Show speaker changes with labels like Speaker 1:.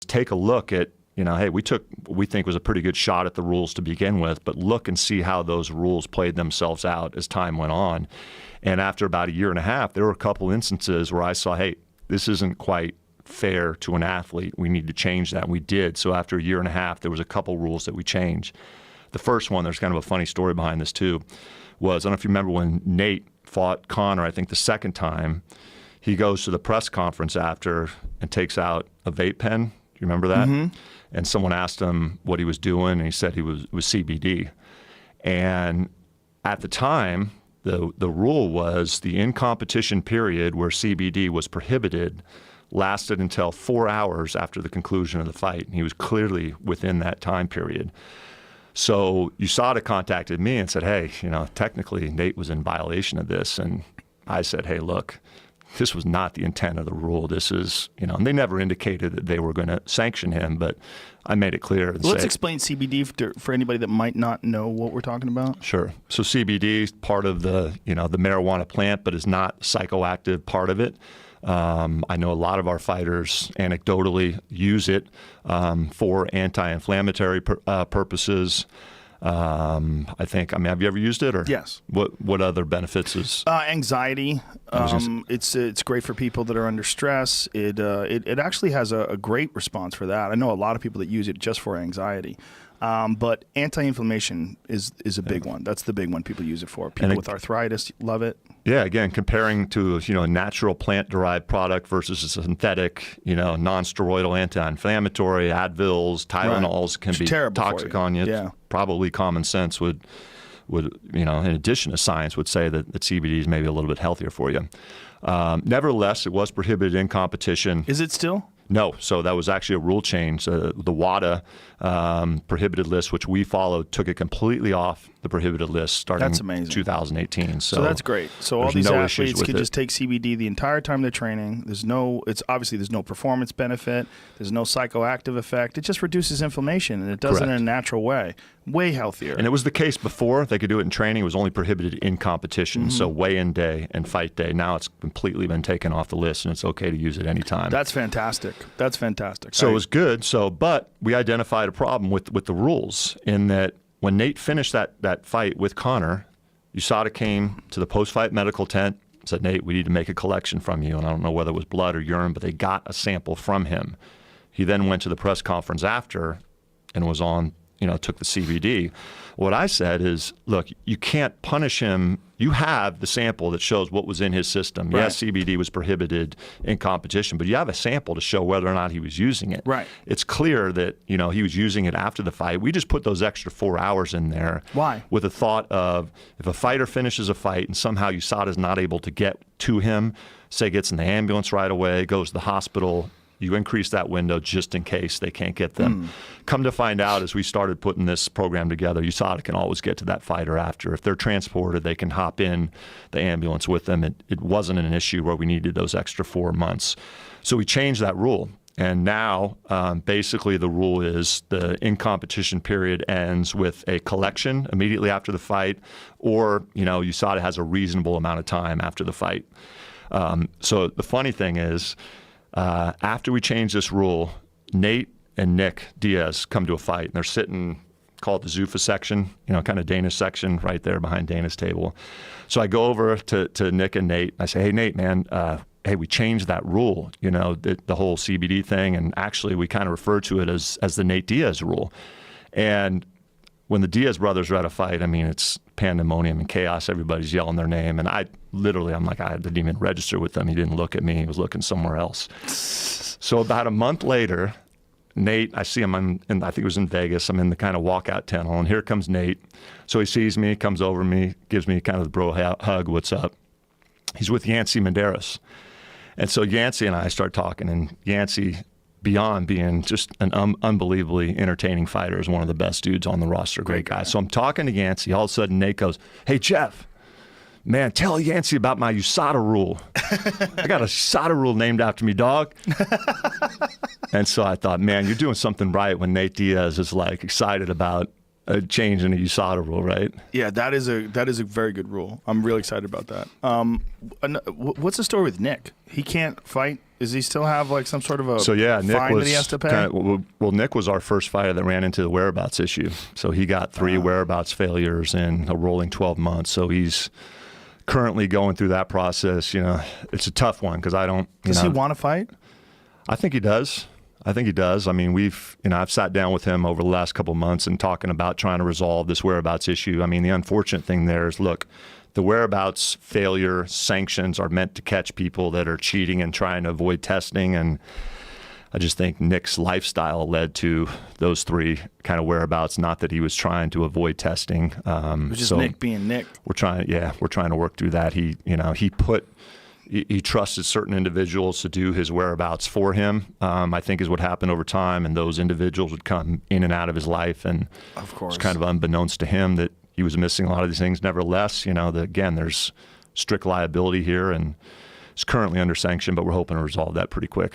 Speaker 1: take a look at, hey, we took what we think was a pretty good shot at the rules to begin with, but look and see how those rules played themselves out as time went on. And after about a year and a half, there were a couple instances where I saw, hey, this isn't quite fair to an athlete. We need to change that. And we did. So after a year and a half, there was a couple rules that we changed. The first one, there's kind of a funny story behind this too, was, I don't know if you remember when Nate fought Connor, I think the second time, he goes to the press conference after and takes out a vape pen. Do you remember that? Mm-hmm. And someone asked him what he was doing, and he said it was CBD. And at the time, the rule was the in-competition period where CBD was prohibited lasted until 4 hours after the conclusion of the fight. And he was clearly within that time period. So USADA contacted me and said, hey, technically Nate was in violation of this. And I said, hey, look, this was not the intent of the rule. This is, and they never indicated that they were going to sanction him, but I made it clear.
Speaker 2: Let's explain CBD for anybody that might not know what we're talking about.
Speaker 1: Sure. So CBD is part of the, the marijuana plant, but is not psychoactive part of it. I know a lot of our fighters anecdotally use it for anti-inflammatory purposes. Have you ever used it? Or
Speaker 2: yes.
Speaker 1: What other benefits is?
Speaker 2: Anxiety. It's great for people that are under stress. It actually has a great response for that. I know a lot of people that use it just for anxiety. But anti-inflammation is a big one. That's the big one people use it for. People with arthritis love it.
Speaker 1: Yeah, again, comparing to a natural plant-derived product versus a synthetic, non-steroidal anti-inflammatory, Advils, Tylenols can be toxic on you. Yeah. Probably common sense would in addition to science, would say that CBD is maybe a little bit healthier for you. Nevertheless, it was prohibited in competition.
Speaker 2: Is it still?
Speaker 1: No, so that was actually a rule change. The WADA prohibited list, which we followed, took it completely off the prohibited list starting 2018. So
Speaker 2: that's great. So all these athletes can just take CBD the entire time they're training. There's no performance benefit. There's no psychoactive effect. It just reduces inflammation, and it does it in a natural way. Way healthier.
Speaker 1: And it was the case before. They could do it in training. It was only prohibited in competition, mm-hmm. So weigh-in day and fight day. Now it's completely been taken off the list, and it's okay to use it anytime.
Speaker 2: That's fantastic.
Speaker 1: So it was good. But we identified a problem with the rules in that when Nate finished that fight with Connor, USADA came to the post-fight medical tent, said, Nate, we need to make a collection from you. And I don't know whether it was blood or urine, but they got a sample from him. He then went to the press conference after and was on, took the CBD. What I said is, look, you can't punish him. You have the sample that shows what was in his system. Right. Yes, CBD was prohibited in competition, but you have a sample to show whether or not he was using it.
Speaker 2: Right.
Speaker 1: It's clear that, he was using it after the fight. We just put those extra 4 hours in there.
Speaker 2: Why?
Speaker 1: With the thought of, if a fighter finishes a fight and somehow USADA is not able to get to him, say gets in the ambulance right away, goes to the hospital, you increase that window just in case they can't get them. Come to find out, as we started putting this program together, USADA can always get to that fighter after. If they're transported, they can hop in the ambulance with them. It wasn't an issue where we needed those extra 4 months. So we changed that rule. And now, basically, the rule is the in-competition period ends with a collection immediately after the fight, or, USADA has a reasonable amount of time after the fight. So the funny thing is, after we changed this rule, Nate and Nick Diaz come to a fight, and they're sitting, call it the Zuffa section, kind of Dana's section right there behind Dana's table. So I go over to Nick and Nate. I say, hey, Nate, man, hey, we changed that rule, the whole CBD thing, and actually we kind of refer to it as the Nate Diaz rule. And when the Diaz brothers are at a fight, it's pandemonium and chaos. Everybody's yelling their name. And I didn't even register with them. He didn't look at me. He was looking somewhere else. So about a month later, Nate, I see him, I think it was in Vegas. I'm in the kind of walkout tunnel, and here comes Nate. So he sees me, comes over to me, gives me kind of the bro hug, what's up? He's with Yancey Medeiros. And so Yancey and I start talking, and Yancey, beyond being just an unbelievably entertaining fighter, is one of the best dudes on the roster, great guy. So I'm talking to Yancey. All of a sudden, Nate goes, hey, Jeff, man, tell Yancey about my USADA rule. I got a USADA rule named after me, dog. And so I thought, man, you're doing something right when Nate Diaz is excited about a change in the USADA rule, right?
Speaker 2: Yeah, that is a very good rule. I'm really excited about that. What's the story with Nick? He can't fight. Does he still have like some sort of a fine that he has to pay?
Speaker 1: Well, Nick was our first fighter that ran into the whereabouts issue. So he got 3 whereabouts failures in a rolling 12 months. So he's currently going through that process. You know, it's a tough one because I don't.
Speaker 2: Does he want to fight?
Speaker 1: I think he does. I mean, I've sat down with him over the last couple of months and talking about trying to resolve this whereabouts issue. I mean, the unfortunate thing there is, look, the whereabouts failure sanctions are meant to catch people that are cheating and trying to avoid testing. And I just think Nick's lifestyle led to those 3 kind of whereabouts, not that he was trying to avoid testing.
Speaker 2: Which is Nick being Nick.
Speaker 1: We're trying to work through that. He trusted certain individuals to do his whereabouts for him, I think is what happened over time. And those individuals would come in and out of his life. And
Speaker 2: of course,
Speaker 1: it's kind of unbeknownst to him that he was missing a lot of these things. Nevertheless, again, there's strict liability here and it's currently under sanction, but we're hoping to resolve that pretty quick.